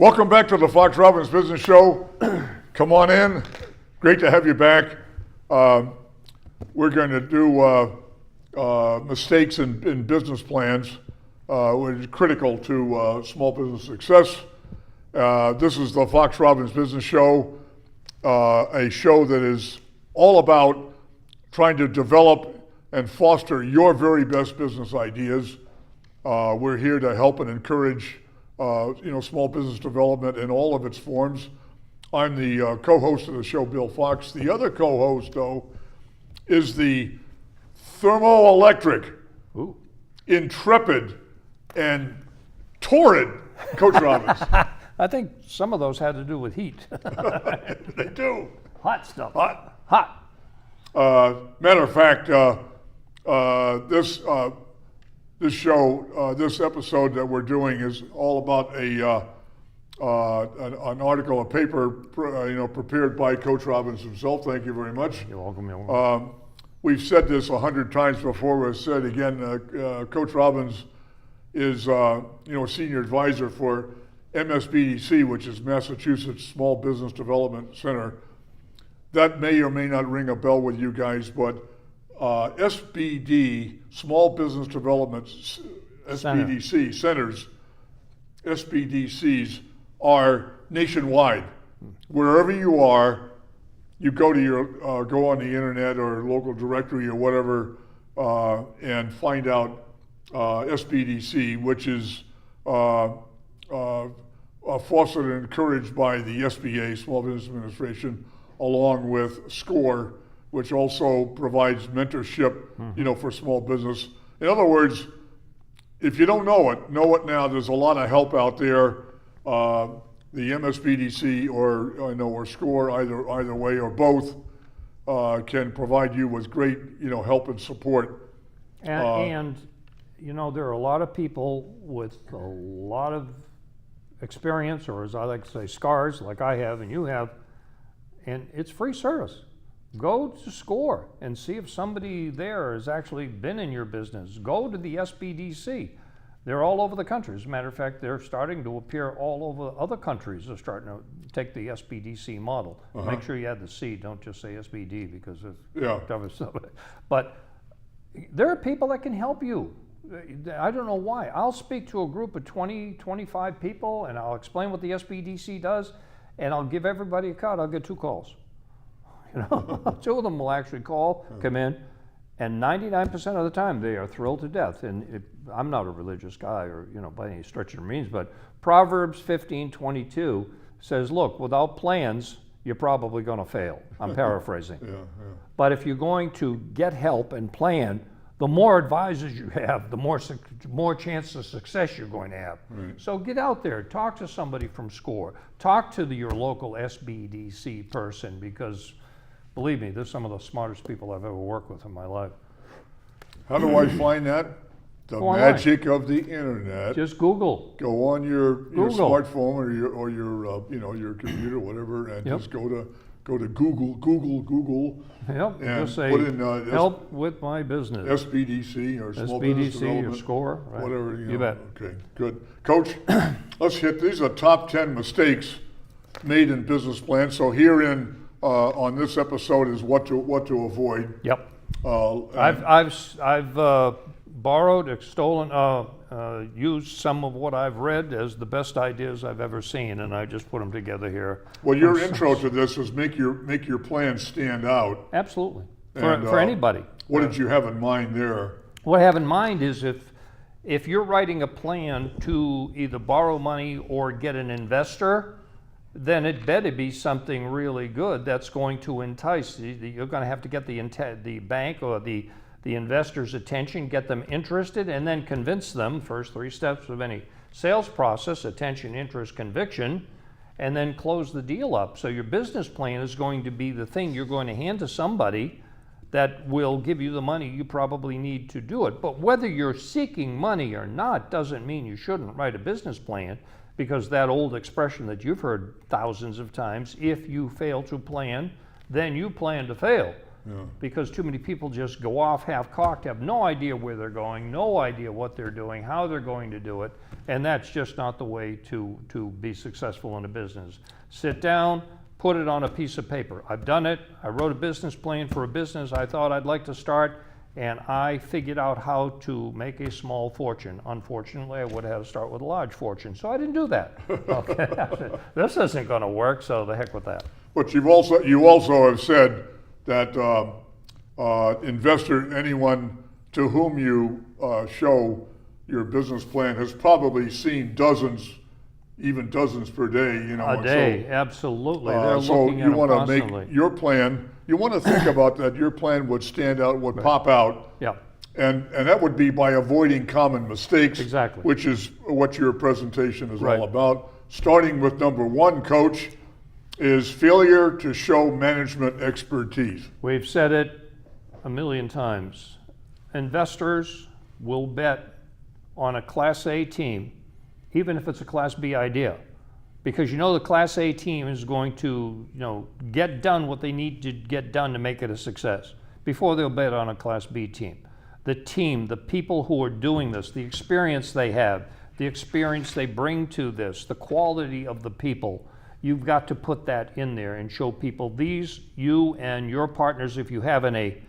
Welcome back to the Robbins Business Show. Come on in. Great to have you back. We're going to do mistakes in business plans, which is critical to small business success. This is the Robbins Business Show, a show that is all about trying to develop and foster your very best business ideas. We're here to help and encourage small business development in all of its forms. I'm the co-host of the show, Bill Fox. The other co-host, though, is the thermoelectric, intrepid, and torrid Coach Robbins. I think some of those had to do with heat. They do. Hot stuff. Hot. Matter of fact, this show, this episode that we're doing is all about an article, a paper, prepared by Coach Robbins himself. Thank you very much. You're welcome. We've said this 100 times before. We've said again, Coach Robbins is, a senior advisor for MSBDC, which is Massachusetts Small Business Development Center. That may or may not ring a bell with you guys, but SBD, Small Business Development, SBDC centers, SBDCs are nationwide. Wherever you are, you go to go on the internet or local directory or whatever, and find out SBDC, which is fostered and encouraged by the SBA, Small Business Administration, along with SCORE, which also provides mentorship, for small business. In other words, if you don't know it now. There's a lot of help out there. The MSBDC or SCORE, either way or both, can provide you with great, help and support. And there are a lot of people with a lot of experience, or as I like to say, scars, like I have and you have, and it's free service. Go to SCORE and see if somebody there has actually been in your business. Go to the SBDC. They're all over the country. As a matter of fact, they're starting to appear all over other countries. They're starting to take the SBDC model. Make sure you add the C, don't just say SBD, because it covers stuff. But there are people that can help you. I don't know why. I'll speak to a group of 20, 25 people, and I'll explain what the SBDC does, and I'll give everybody a card. I'll get 2 calls. 2 of them will actually call, come in, and 99% of the time they are thrilled to death. And I'm not a religious guy, or by any stretch of the means, but Proverbs 15:22 says, "Look, without plans, you're probably going to fail." I'm paraphrasing. But if you're going to get help and plan, the more advisors you have, the more chance of success you're going to have. Right. So get out there, talk to somebody from SCORE, talk to your local SBDC person, because believe me, they're some of the smartest people I've ever worked with in my life. How do I find that? The magic of the internet. Just Google. Go on your smartphone or your computer, whatever, and just go to Google. Yep. And just say, put in help with my business. SBDC or Small Business Development. Or SCORE. Right. Whatever. You bet. Okay, good. Coach, let's hit these are top 10 mistakes made in business plans. So herein on this episode is what to avoid. Yep. I've borrowed, stolen, used some of what I've read as the best ideas I've ever seen, and I just put them together here. Well, your intro to this is make your plan stand out. Absolutely. For anybody. What did you have in mind there? What I have in mind is if you're writing a plan to either borrow money or get an investor, then it better be something really good that's going to entice. You're going to have to get the bank or the investor's attention, get them interested, and then convince them. First 3 steps of any sales process: attention, interest, conviction, and then close the deal up. So your business plan is going to be the thing you're going to hand to somebody that will give you the money you probably need to do it. But whether you're seeking money or not doesn't mean you shouldn't write a business plan, because that old expression that you've heard thousands of times, if you fail to plan, then you plan to fail. because too many people just go off half-cocked, have no idea where they're going, no idea what they're doing, how they're going to do it, and that's just not the way to be successful in a business. Sit down, put it on a piece of paper. I've done it. I wrote a business plan for a business I thought I'd like to start, and I figured out how to make a small fortune. Unfortunately, I would have had to start with a large fortune, so I didn't do that. Okay, I said, this isn't going to work, so the heck with that. But you also have said that anyone to whom you show your business plan has probably seen even dozens per day. A day, absolutely. They're so looking at you them want to constantly. make your plan. You want to think about that. Your plan would stand out, would pop out. Yeah. And that would be by avoiding common mistakes. Exactly. Which is what your presentation is Right. all about. Starting with number one, Coach, is failure to show management expertise. We've said it a million times. Investors will bet on a Class A team, even if it's a Class B idea, because the Class A team is going to get done what they need to get done to make it a success before they'll bet on a Class B team. The team, the people who are doing this, the experience they have, the experience they bring to this, the quality of the people, you've got to put that in there and show people these, you and your partners, if you have any,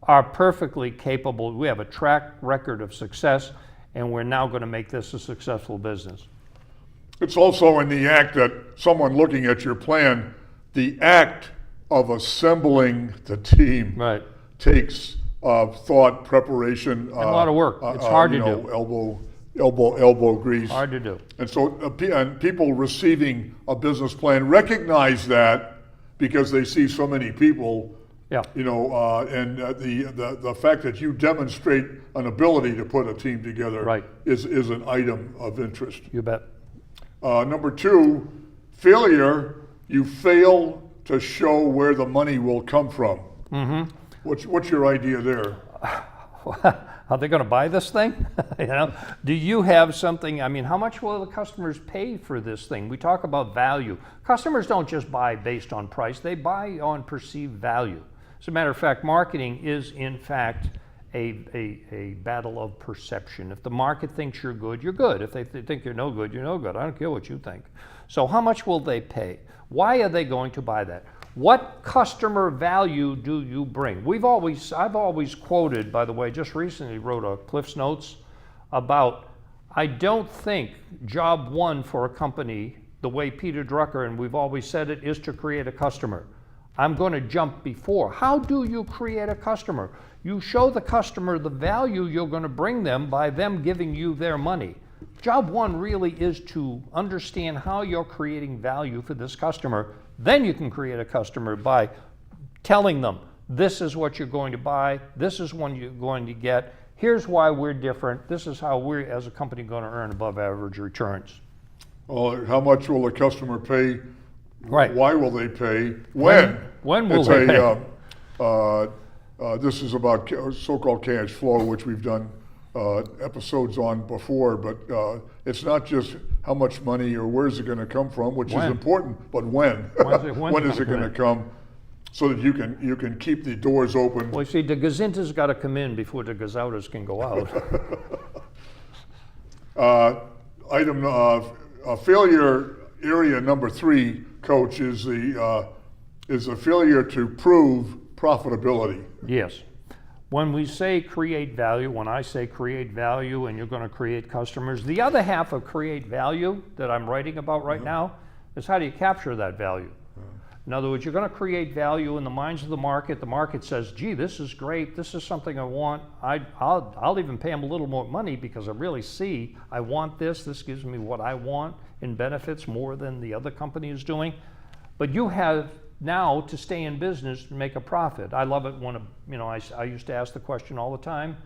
are perfectly capable. We have a track record of success, and we're now going to make this a successful business. It's also in the act that someone looking at your plan, the act of assembling the team Right. takes thought, preparation, And a lot of work. It's hard to do. Elbow grease. Hard to do. And so and people receiving a business plan recognize that because they see so many people. Yeah. And the fact that you demonstrate an ability to put a team together Right. is an item of interest. You bet. Number two, failure. You fail to show where the money will come from. Mm-hmm. What's your idea there? Are they going to buy this thing? Do you have something? I mean, how much will the customers pay for this thing? We talk about value. Customers don't just buy based on price. They buy on perceived value. As a matter of fact, marketing is in fact a battle of perception. If the market thinks you're good, you're good. If they think you're no good, you're no good. I don't care what you think. So how much will they pay? Why are they going to buy that? What customer value do you bring? I've always quoted, by the way, just recently wrote a Cliff's Notes about, I don't think job one for a company, the way Peter Drucker, and we've always said it, is to create a customer. I'm going to jump before. How do you create a customer? You show the customer the value you're going to bring them by them giving you their money. Job one really is to understand how you're creating value for this customer. Then you can create a customer by telling them, this is what you're going to buy, this is what you're going to get, here's why we're different, this is how we're, as a company, going to earn above average returns. Well, how much will the customer pay? Right. Why will they pay? When? When will they pay? This is about so-called cash flow, which we've done episodes on before, but it's not just how much money or where's it going to come from, which is important, but when? When is it going to come, so that you can keep the doors open? Well, you see, the gazintas got to come in before the gazoutas can go out. Failure area number 3, Coach, is a failure to prove profitability. Yes. When we say create value, when I say create value and you're going to create customers, the other half of create value that I'm writing about right now is how do you capture that value? In other words, you're going to create value in the minds of the market. The market says, gee, this is great. This is something I want. I'll even pay them a little more money because I really see I want this. This gives me what I want in benefits more than the other company is doing. But you have now to stay in business and make a profit. I love it when I used to ask the question all the time,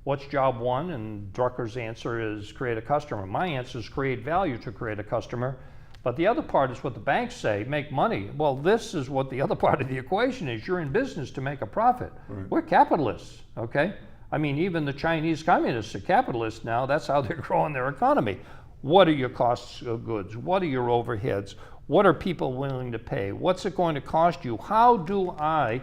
what's job one? And Drucker's answer is create a customer. My answer is create value to create a customer. But the other part is what the banks say, make money. Well, this is what the other part of the equation is. You're in business to make a profit. Right. We're capitalists, okay? I mean, even the Chinese communists are capitalists now. That's how they're growing their economy. What are your costs of goods? What are your overheads? What are people willing to pay? What's it going to cost you? How do I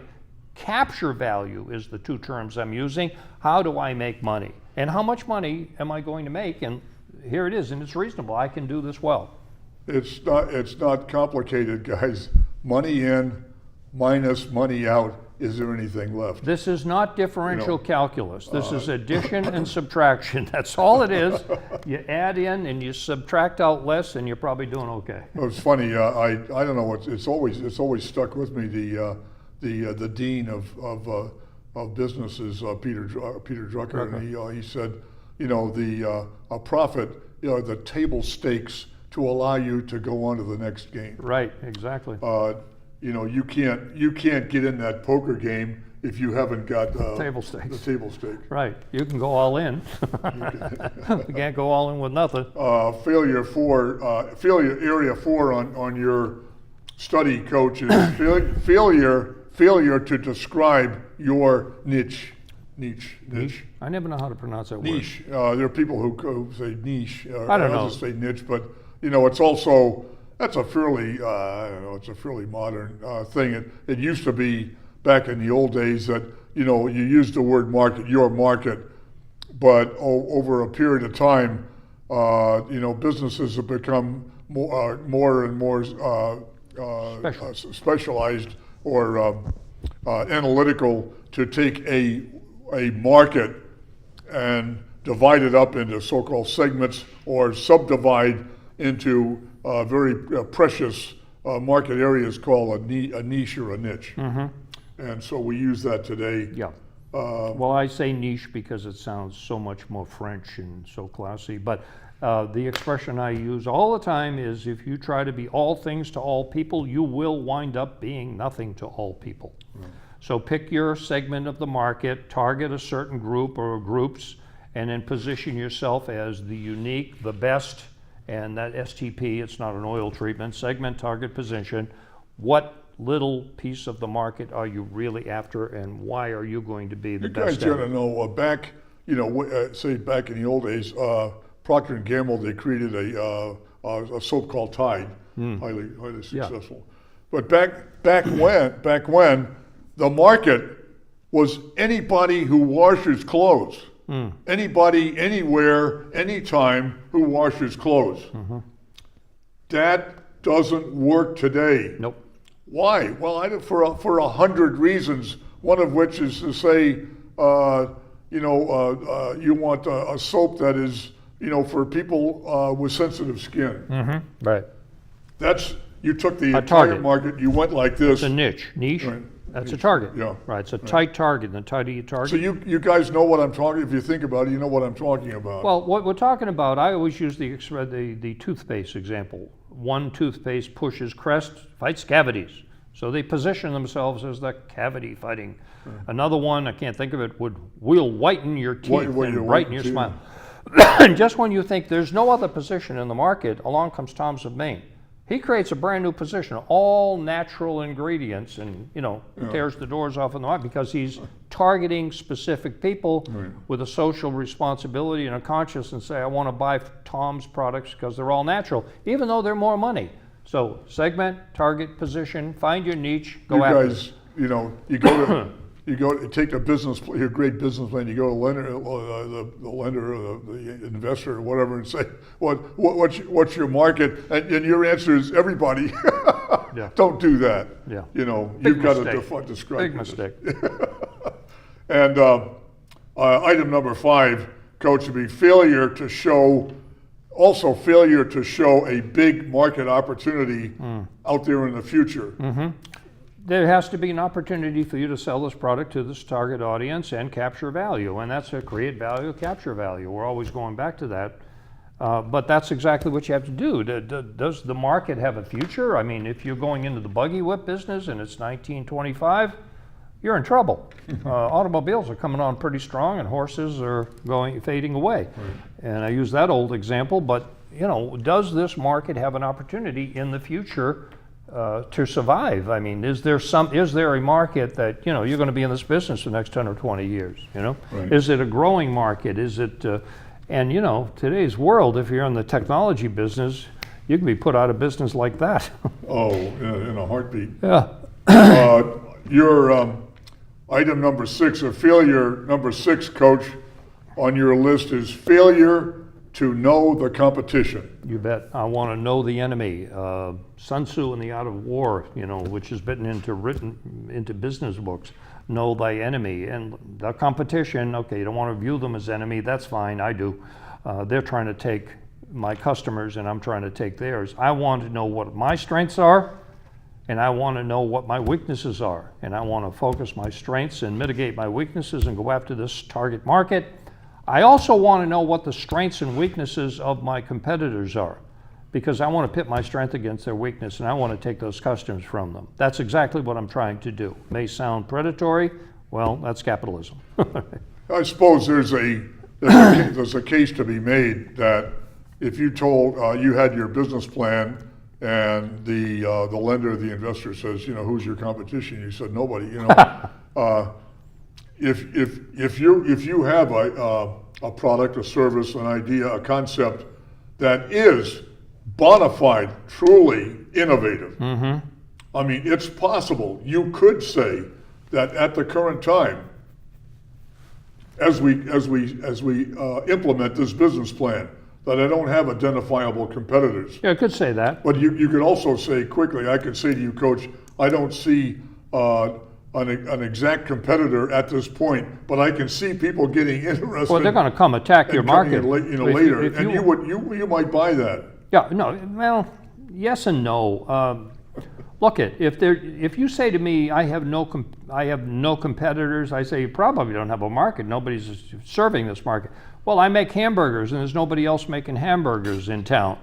Capture value is the two terms I'm using. How do I make money? And how much money am I going to make? And here it is, and it's reasonable. I can do this well. It's not complicated, guys. Money in minus money out. Is there anything left? This is not differential calculus. This is addition and subtraction. That's all it is. You add in and you subtract out less, and you're probably doing okay. It's funny. I don't know. It's always stuck with me. The dean of business is Peter Drucker, and he said, a profit, the table stakes to allow you to go on to the next game. Right. Exactly. You can't get in that poker game if you haven't got table stakes. The table stakes. Right. You can go all in. You can't go all in with nothing. Failure area 4 on your study, coach, is failure to describe your niche. I never know how to pronounce that niche. There are people who say niche. I don't know. Just say niche, but it's also. That's a fairly, modern thing. It used to be back in the old days that, you used the word market, your market, but over a period of time, businesses have become more and more specialized or analytical to take a market and divide it up into so-called segments or subdivide into very precious market areas called a niche or a niche. Mm-hmm. And so we use that today. Yeah. Well, I say niche because it sounds so much more French and so classy. But the expression I use all the time is if you try to be all things to all people, you will wind up being nothing to all people. Mm. So pick your segment of the market, target a certain group or groups, and then position yourself as the unique, the best. And that STP, it's not an oil treatment, segment, target, position. What little piece of the market are you really after, and why are you going to be the best? You guys got to know, back, say back in the old days, Procter & Gamble, they created a soap called Tide, highly successful. Yeah. But back when the market was anybody who washes clothes. Anybody, anywhere, anytime who washes clothes. Mm-hmm. That doesn't work today. Nope. Why? Well, for 100 reasons. One of which is to say, you want a soap that is, for people with sensitive skin. Mm-hmm. Right. You took the entire market. You went like this. It's a niche. Right. That's a target. Yeah. Right. It's a tight target. The tighter you target. So you guys know what I'm talking. If you think about it, you know what I'm talking about. Well, what we're talking about, I always use the toothpaste example. One toothpaste pushes crest, fights cavities. So they position themselves as the cavity fighting. Another one, I can't think of it, will whiten your teeth and brighten your smile. And just when you think there's no other position in the market, along comes Tom's of Maine. He creates a brand new position, all natural ingredients, and tears the doors off in the market because he's targeting specific people with a social responsibility and a conscience, and say, I want to buy Tom's products because they're all natural, even though they're more money. So segment, target, position, find your niche, go after it. You guys, you go to take a business, your great business plan. You go to the lender or the investor or whatever, and say, what's your market? And your answer is everybody. Yeah. Don't do that. Yeah. You've got to describe. Big mistake. And item number 5, Coach, would be failure to show a big market opportunity out there in the future. Mm-hmm. There has to be an opportunity for you to sell this product to this target audience and capture value, and that's a create value, capture value. We're always going back to that, but that's exactly what you have to do. Does the market have a future? I mean, if you're going into the buggy whip business and it's 1925, you're in trouble. Automobiles are coming on pretty strong, and horses are fading away. Right. And I use that old example, but does this market have an opportunity in the future to survive? I mean, is there a market that you're going to be in this business for the next 10 or 20 years? Right. Is it a growing market? Is it? And today's world, if you're in the technology business, you can be put out of business like that. Oh, in a heartbeat. Yeah. Item number 6, or failure number 6, Coach, on your list is failure to know the competition. You bet. I want to know the enemy. Sun Tzu in The Art of War, which has been written into business books. Know thy enemy. And the competition, okay, you don't want to view them as enemy. That's fine. I do. They're trying to take my customers and I'm trying to take theirs. I want to know what my strengths are, and I want to know what my weaknesses are. And I want to focus my strengths and mitigate my weaknesses and go after this target market. I also want to know what the strengths and weaknesses of my competitors are, because I want to pit my strength against their weakness and I want to take those customers from them. That's exactly what I'm trying to do. May sound predatory. Well, that's capitalism. I suppose there's a case to be made that if you told you had your business plan and the lender, the investor says, who's your competition? You said nobody. If you have a product, a service, an idea, a concept that is bona fide, truly innovative. Mm-hmm. I mean, it's possible. You could say that at the current time, as we implement this business plan, that I don't have identifiable competitors. Yeah, I could say that. But you could also say quickly, I could say to you, Coach, I don't see an exact competitor at this point, but I can see people getting interested. Well, they're going to come attack your market later, and you might buy that. Yeah, no, well, yes and no. Look, if you say to me, I have no competitors, I say you probably don't have a market. Nobody's serving this market. Well, I make hamburgers, and there's nobody else making hamburgers in town.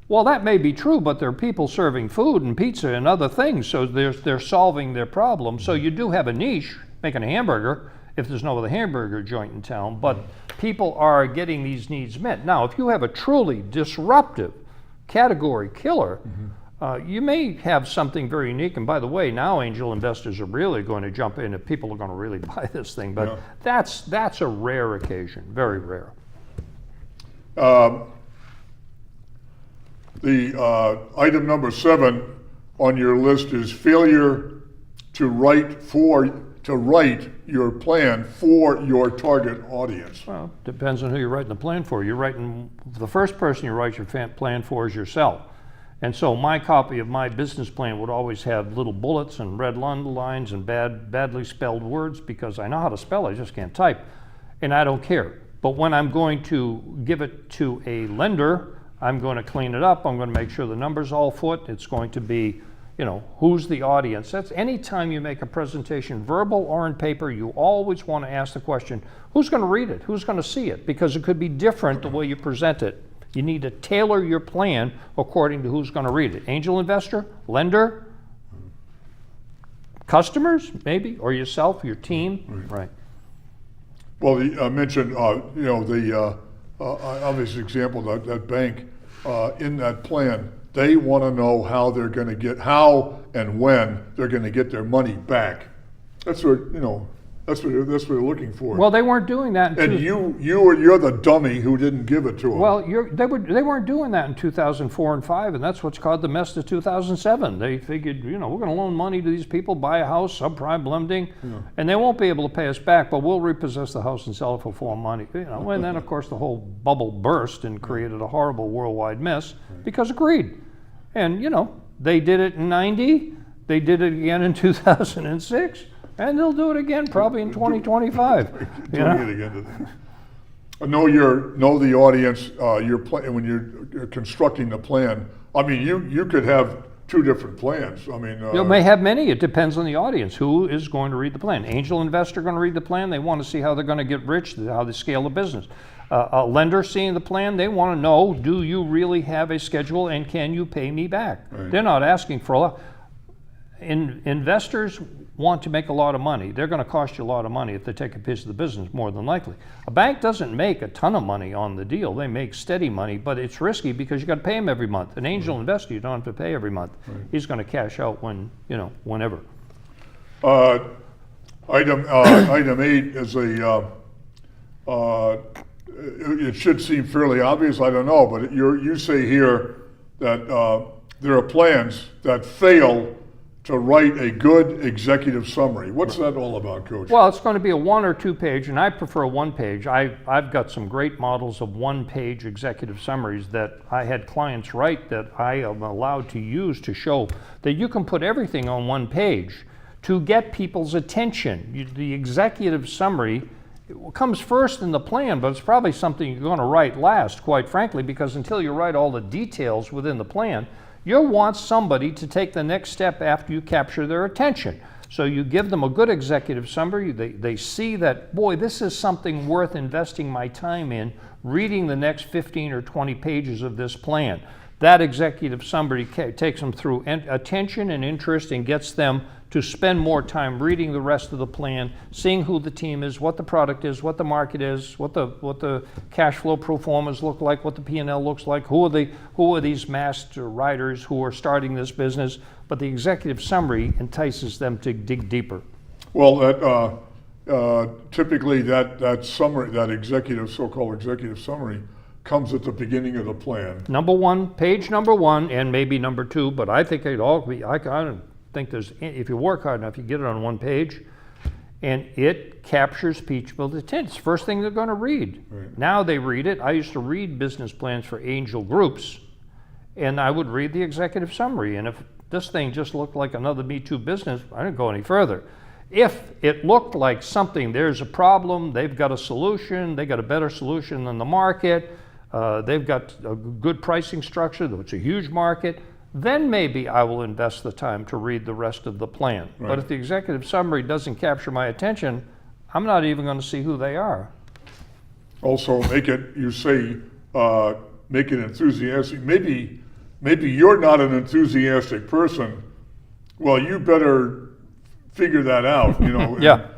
Well, that may be true, but there are people serving food and pizza and other things, so they're solving their problem. So you do have a niche, making a hamburger, if there's no other hamburger joint in town, but people are getting these needs met. Now, if you have a truly disruptive category killer, you may have something very unique. And by the way, now angel investors are really going to jump in if people are going to really buy this thing. But that's a rare occasion, very rare. The item number 7 on your list is failure to write your plan for your target audience. Well, depends on who you're writing the plan for. The first person you write your plan for is yourself. And so my copy of my business plan would always have little bullets and red lines and badly spelled words, because I know how to spell, I just can't type, and I don't care. But when I'm going to give it to a lender, I'm going to clean it up, I'm going to make sure the numbers all foot, it's going to be, who's the audience. That's anytime you make a presentation, verbal or in paper, you always want to ask the question, who's going to read it, who's going to see it, because it could be different the way you present it. You need to tailor your plan according to who's going to read it. Angel investor, lender, customers, maybe, or yourself, your team, right? Well, I mentioned, the obvious example, that bank, in that plan, they want to know how and when they're going to get their money back. That's what they're looking for. Well, they weren't doing that. And you're the dummy who didn't give it to them. Well, they weren't doing that in 2004 and 5, and that's what's caused the mess of 2007. They figured, we're going to loan money to these people, buy a house, subprime lending, and they won't be able to pay us back, but we'll repossess the house and sell it for more money. And then of course the whole bubble burst and created a horrible worldwide mess because of greed. And they did it in 90, they did it again in 2006. And they'll do it again probably in 2025. Doing it again. Know the audience. When you're constructing the plan. I mean, you could have 2 different plans. I mean, you may have many. It depends on the audience. Who is going to read the plan? Angel investor going to read the plan. They want to see how they're going to get rich, how they scale the business. A lender seeing the plan, they want to know, do you really have a schedule and can you pay me back? Right. They're not asking for a lot. Investors want to make a lot of money. They're going to cost you a lot of money if they take a piece of the business, more than likely. A bank doesn't make a ton of money on the deal. They make steady money, but it's risky because you got to pay them every month. An angel investor, you don't have to pay every month. Right. He's going to cash out whenever. Item 8 is it should seem fairly obvious, I don't know, but you say here that there are plans that fail to write a good executive summary. What's that all about, Coach? Well, it's going to be a 1 or 2 page, and I prefer a 1 page. I've got some great models of 1 page executive summaries that I had clients write that I am allowed to use to show that you can put everything on 1 page to get people's attention. The executive summary comes first in the plan, but it's probably something you're going to write last, quite frankly, because until you write all the details within the plan, you'll want somebody to take the next step after you capture their attention. So you give them a good executive summary. They see that, boy, this is something worth investing my time in, reading the next 15 or 20 pages of this plan. That executive summary takes them through attention and interest and gets them to spend more time reading the rest of the plan, seeing who the team is, what the product is, what the market is, what the cash flow pro formas look like, what the P&L looks like, who are these master writers who are starting this business. But the executive summary entices them to dig deeper. Well, typically that summary, that so-called executive summary, comes at the beginning of the plan. Page number 1, and maybe number 2, but I think it'd all be, I don't think there's, if you work hard enough, you get it on 1 page, and it captures people's attention. It's the first thing they're going to read. Right. Now they read it. I used to read business plans for angel groups, and I would read the executive summary, and if this thing just looked like another Me Too business, I didn't go any further. If it looked like something, there's a problem, they've got a solution, they got a better solution than the market, they've got a good pricing structure, though it's a huge market, then maybe I will invest the time to read the rest of the plan. Right. But if the executive summary doesn't capture my attention, I'm not even going to see who they are. Also, make it enthusiastic. Maybe you're not an enthusiastic person. Well, you better figure that out, Yeah.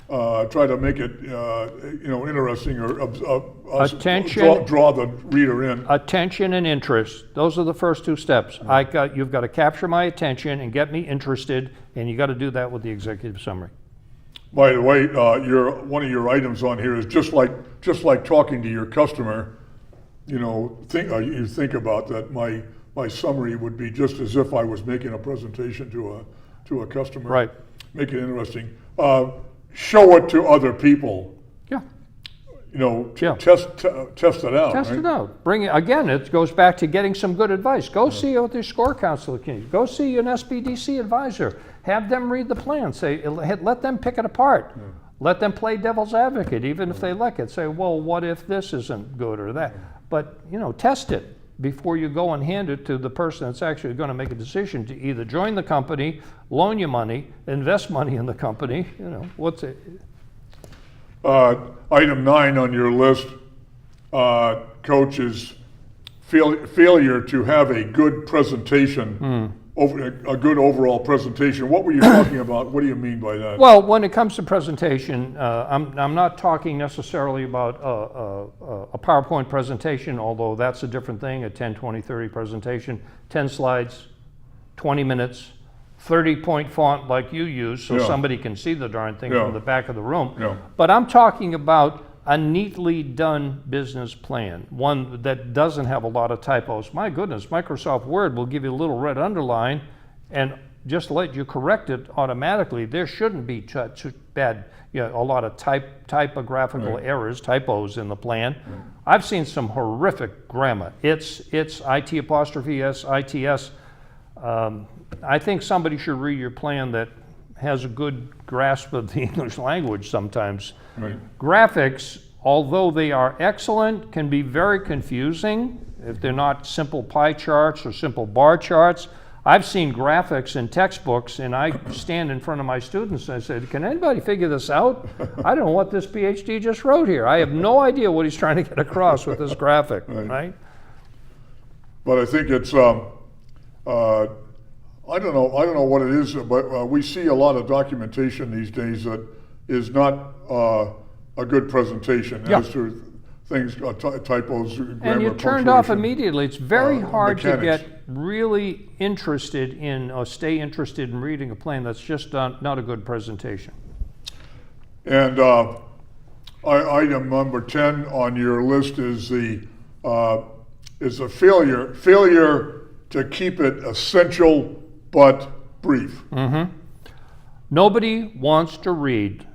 Try to make it, interesting or Attention. draw the reader in. Attention and interest. Those are the first 2 steps. You've got to capture my attention and get me interested, and you got to do that with the executive summary. By the way, one of your items on here is just like talking to your customer. You think about that. My summary would be just as if I was making a presentation to a customer. Right. Make it interesting. Show it to other people. Yeah. Test it out. Test right? it out. Bring it again. It goes back to getting some good advice. Go see what their score counselor can. Go see an SBDC advisor. Have them read the plan. Let them pick it apart. Yeah. Let them play devil's advocate, even if they like it. Say, well, what if this isn't good or that? But test it before you go and hand it to the person that's actually going to make a decision to either join the company, loan you money, invest money in the company. What's it? Item 9 on your list, Coach, is failure to have a good presentation, a good overall presentation. What were you talking about? What do you mean by that? Well, when it comes to presentation, I'm not talking necessarily about a PowerPoint presentation, although that's a different thing, a 10, 20, 30 presentation, 10 slides, 20 minutes, 30-point font like you use so somebody can see the darn thing from the back of the room. Yeah. But I'm talking about a neatly done business plan, one that doesn't have a lot of typos. My goodness, Microsoft Word will give you a little red underline and just let you correct it automatically. There shouldn't be too bad, a lot of typographical errors, typos in the plan. I've seen some horrific grammar. It's IT apostrophe S, ITS. I think somebody should read your plan that has a good grasp of the English language sometimes. Right. Graphics, although they are excellent, can be very confusing if they're not simple pie charts or simple bar charts. I've seen graphics in textbooks, and I stand in front of my students and I said, can anybody figure this out? I don't know what this PhD just wrote here. I have no idea what he's trying to get across with this graphic, right? But I think it's, I don't know what it is, but we see a lot of documentation these days that is not a good presentation as to things, typos, grammar, and you're turned off punctuation, immediately. It's very hard mechanics. to get really interested in or stay interested in reading a plan that's just not a good presentation. And item number 10 on your list is the failure to keep it essential but brief. Nobody wants to read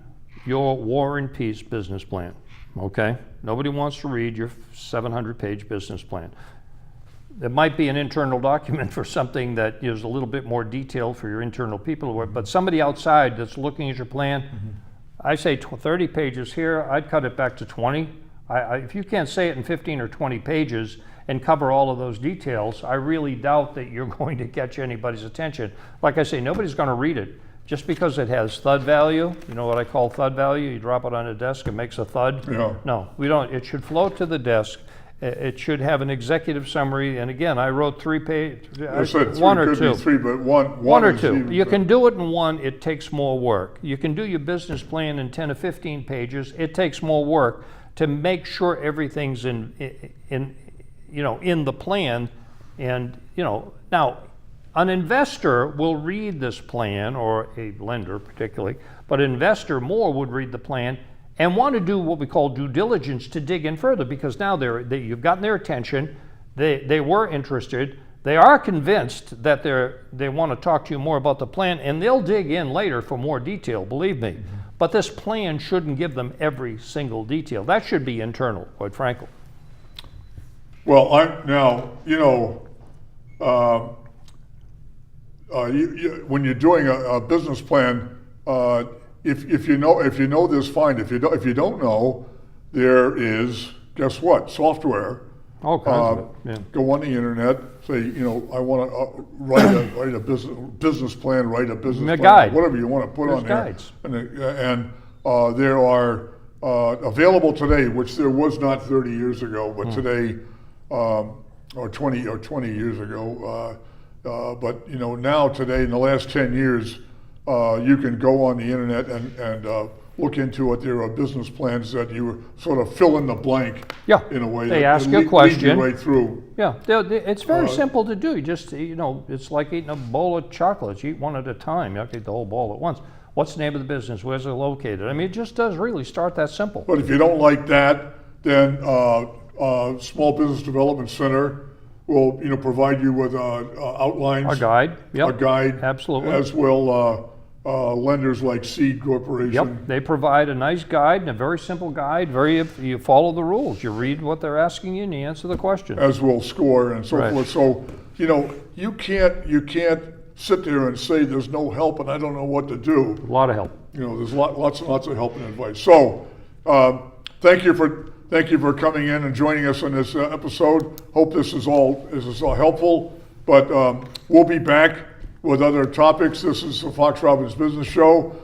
your War and Peace business plan, okay? Nobody wants to read your 700-page business plan. It might be an internal document for something that is a little bit more detailed for your internal people, but somebody outside that's looking at your plan, I say 30 pages here, I'd cut it back to 20. If you can't say it in 15 or 20 pages and cover all of those details, I really doubt that you're going to catch anybody's attention. Like I say, nobody's going to read it. Just because it has thud value, you know what I call thud value? You drop it on a desk, it makes a thud. Yeah. No, we don't. It should float to the desk. It should have an executive summary. And again, I wrote 3 pages, one or two. Three, but one Or is two. even You better. can do it in one, it takes more work. You can do your business plan in 10 or 15 pages, it takes more work to make sure everything's in the plan. And, now, an investor will read this plan, or a lender particularly, but an investor more would read the plan and want to do what we call due diligence to dig in further, because now you've gotten their attention, they were interested, they are convinced that they want to talk to you more about the plan, and they'll dig in later for more detail, believe me. But this plan shouldn't give them every single detail. That should be internal, quite frankly. Well, when you're doing a business plan, if you know this, fine. If you don't know, there is, guess what? Software. All kinds of it. Yeah. Go on the internet. Say, I want to write a business plan. Write a business plan. Guide. Whatever you want to put There's on there. guides. And there are available today, which there was not 30 years ago, but today, or 20 years ago. But now today, in the last 10 years, you can go on the internet and look into it. There are business plans that you sort of fill in the blank. Yeah. In a way. They that ask you a lead question. you right through. Yeah, it's very simple to do. You just, it's like eating a bowl of chocolates. You eat one at a time. You have to eat the whole bowl at once. What's the name of the business? Where's it located? I mean, it just does really start that simple. But if you don't like that, then Small Business Development Center will provide you with outlines. A guide. Yep. A guide. Absolutely. As will lenders like Seed Corporation. Yep, they provide a nice guide, and a very simple guide. You follow the rules. You read what they're asking you, and you answer the question. As will Score and so Right. forth. So you can't sit there and say there's no help and I don't know what to do. A lot of help. There's lots and lots of help and advice. So thank you for coming in and joining us on this episode. Hope this is all helpful. But we'll be back with other topics. This is the Fox Robbins Business Show.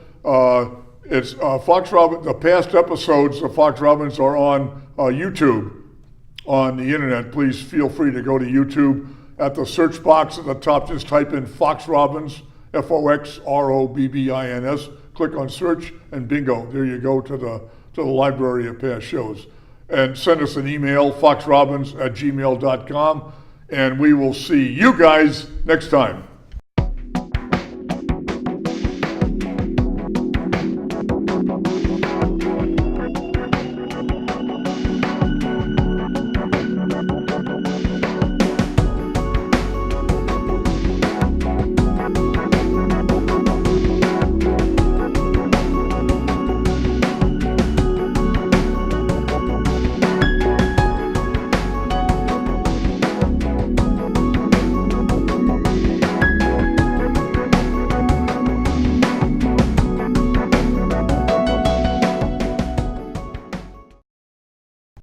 It's Fox Robbins. The past episodes of Fox Robbins are on YouTube, on the internet. Please feel free to go to YouTube. At the search box at the top, just type in Fox Robbins, FOXROBBINS. Click on search, and bingo, there you go to the library of past shows. And send us an email, foxrobbins@gmail.com, and we will see you guys next time.